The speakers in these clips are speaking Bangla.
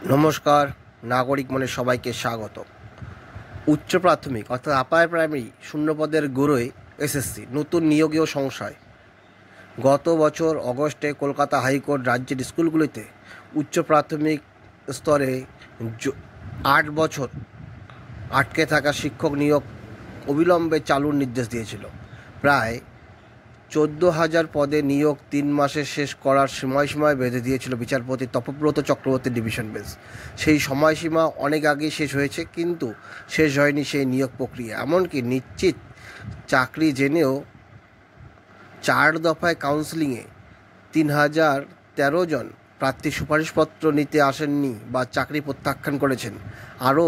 নমস্কার, নাগরিক মনে সবাইকে স্বাগত। উচ্চ প্রাথমিক অর্থাৎ আপার প্রাইমারি শূন্যপদের গড়ে এসএসসি নতুন নিয়োগীয় সংশয়। গত বছর অগস্টে কলকাতা হাইকোর্ট রাজ্যের স্কুলগুলিতে উচ্চ প্রাথমিক স্তরে 8 বছর আটকে থাকা শিক্ষক নিয়োগ অবিলম্বে চালুর নির্দেশ দিয়েছিল। প্রায় 14,000 পদে নিয়োগ 3 মাসে শেষ করার সময়সীমায় বেঁধে দিয়েছিল বিচারপতি তপব্রত চক্রবর্তী ডিভিশন বেঞ্চ। সেই সময়সীমা অনেক আগেই শেষ হয়েছে, কিন্তু শেষ হয়নি সেই নিয়োগ প্রক্রিয়া। এমনকি নিশ্চিত চাকরি জেনেও 4 দফায় কাউন্সেলিংয়ে 3,013 জন প্রার্থী সুপারিশপত্র নিতে আসেননি বা চাকরি প্রত্যাখ্যান করেছেন। আরও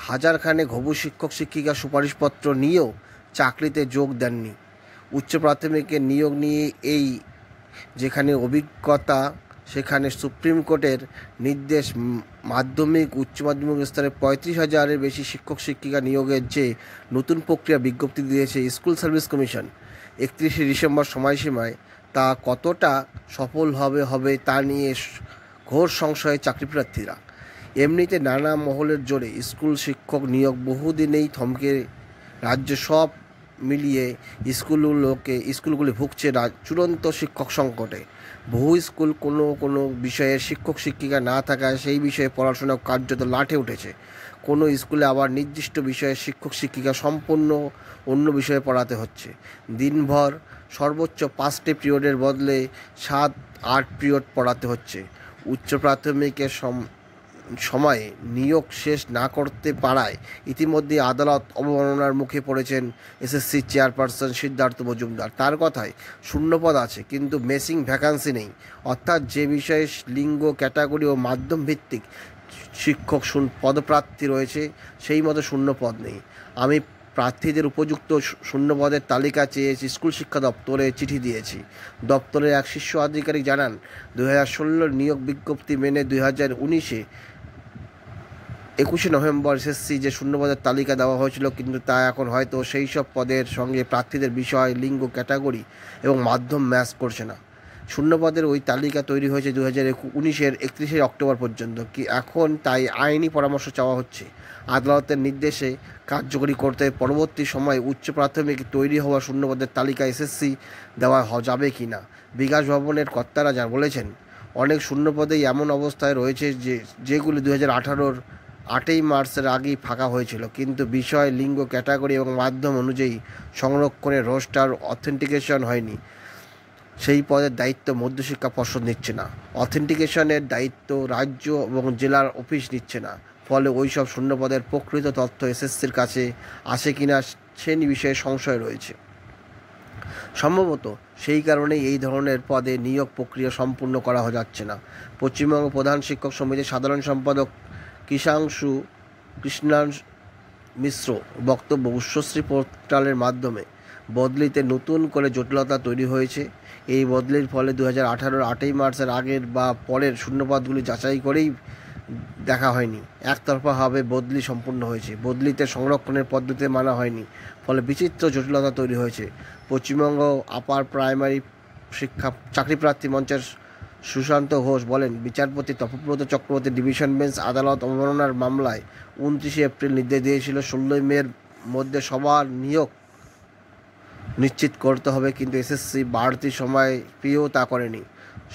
হাজারখানেক হবু শিক্ষক শিক্ষিকা সুপারিশপত্র নিয়েও চাকরিতে যোগ দেননি। উচ্চ প্রাথমিকের নিয়োগ নিয়ে এই যেখানে অভিজ্ঞতা, সেখানে সুপ্রিম কোর্টের নির্দেশ মাধ্যমিক উচ্চ মাধ্যমিক স্তরে 35,000-এর বেশি শিক্ষক শিক্ষিকা নিয়োগের যে নতুন প্রক্রিয়া বিজ্ঞপ্তি দিয়েছে স্কুল সার্ভিস কমিশন 31শে ডিসেম্বর সময়সীমায়, তা কতটা সফল হবে তা নিয়ে ঘোর সংশয়ে চাকরিপ্রার্থীরা। এমনিতে নানা মহলের জোরে স্কুল শিক্ষক নিয়োগ বহুদিনেই থমকে রাজ্য সব মিলিয়ে স্কুলগুলি ভুগছে চূড়ান্ত শিক্ষক সংকটে। বহু স্কুল কোনো বিষয়ের শিক্ষক শিক্ষিকা না থাকায় সেই বিষয়ে পড়াশোনা কার্যত লাটে উঠেছে। কোনো স্কুলে আবার নির্দিষ্ট বিষয়ের শিক্ষক শিক্ষিকা সম্পূর্ণ অন্য বিষয়ে পড়াতে হচ্ছে। দিনভর সর্বোচ্চ 5টি পিরিয়ডের বদলে 7-8 পিরিয়ড পড়াতে হচ্ছে। উচ্চ প্রাথমিকের সময়ে নিয়োগ শেষ না করতে পারায় ইতিমধ্যে আদালত অবমাননার মুখে পড়েছেন এসএসসি চেয়ারপারসন সিদ্ধার্থ মজুমদার। তার কথায় শূন্যপদ আছে, কিন্তু মেসিং ভ্যাকান্সি নেই, অর্থাৎ যে বিষয়ে লিঙ্গ ক্যাটাগরি ও মাধ্যম ভিত্তিক শিক্ষক পদপ্রার্থী রয়েছে সেই মতো শূন্যপদ নেই। আমি প্রার্থীদের উপযুক্ত শূন্যপদের তালিকা চেয়ে স্কুল শিক্ষা দপ্তরে চিঠি দিয়েছি। দপ্তরের এক শীর্ষ আধিকারিক জানান, 2016 নিয়োগ বিজ্ঞপ্তি মেনে 2019-এ 21শে নভেম্বর এসএসসি যে শূন্যপদের তালিকা দেওয়া হয়েছিল, কিন্তু তা এখন হয়তো সেই সব পদের সঙ্গে প্রার্থীদের বিষয়, লিঙ্গ ক্যাটাগরি এবং মাধ্যম ম্যাচ করছে না। শূন্যপদের ওই তালিকা তৈরি হয়েছে 2019-এর 31শে অক্টোবর পর্যন্ত। এখন তাই আইনি পরামর্শ চাওয়া হচ্ছে আদালতের নির্দেশে কার্যকরী করতে পরবর্তী সময়ে উচ্চ প্রাথমিক তৈরি হওয়া শূন্যপদের তালিকা এসএসসি দেওয়া যাবে কি না। বিকাশ ভবনের কর্তারা যা বলেছেন, অনেক শূন্যপদেই এমন অবস্থায় রয়েছে যেগুলি 2018-র 8ই মার্চের আগেই ফাঁকা হয়েছিল, কিন্তু বিষয়, লিঙ্গ ক্যাটাগরি এবং মাধ্যম অনুযায়ী সংরক্ষণের রোস্টার অথেন্টিকেশন হয়নি। সেই পদের দায়িত্ব মধ্যশিক্ষা পর্ষদ নিচ্ছে না, অথেন্টিকেশনের দায়িত্ব রাজ্য এবং জেলার অফিস নিচ্ছে না। ফলে ওই সব শূন্যপদের প্রকৃত তথ্য এসএসসির কাছে আসে কিনা সে বিষয়ে সংশয় রয়েছে। সম্ভবত সেই কারণেই এই ধরনের পদে নিয়োগ প্রক্রিয়া সম্পূর্ণ করা যাচ্ছে না। পশ্চিমবঙ্গ প্রধান শিক্ষক সমিতির সাধারণ সম্পাদক কৃষ্ণান মিশ্র বক্তব্য, উচ্চশ্রী পোর্টালের মাধ্যমে বদলিতে নতুন করে জটিলতা তৈরি হয়েছে। এই বদলির ফলে 2018-র 8ই মার্চের আগের বা পরের শূন্যপদগুলি যাচাই করেই দেখা হয়নি, একতরফাভাবে বদলি সম্পূর্ণ হয়েছে। বদলিতে সংরক্ষণের পদ্ধতি মানা হয়নি, ফলে বিচিত্র জটিলতা তৈরি হয়েছে। পশ্চিমবঙ্গ আপার প্রাইমারি শিক্ষা চাকরিপ্রার্থী মঞ্চের সুশান্ত ঘোষ বলেন, বিচারপতি তপব্রত চক্রবর্তী ডিভিশন বেঞ্চ আদালত অবমাননার মামলায় 29শে এপ্রিল নির্দেশ দিয়েছিল 16ই মের মধ্যে সবার নিয়োগ নিশ্চিত করতে হবে, কিন্তু এসএসসি বাড়তি সময় পেয়েও তা করেনি।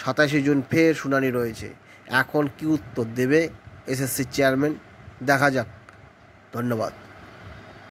27শে জুন ফের শুনানি রয়েছে। এখন কি উত্তর দেবে এসএসসি চেয়ারম্যান, দেখা যাক। ধন্যবাদ।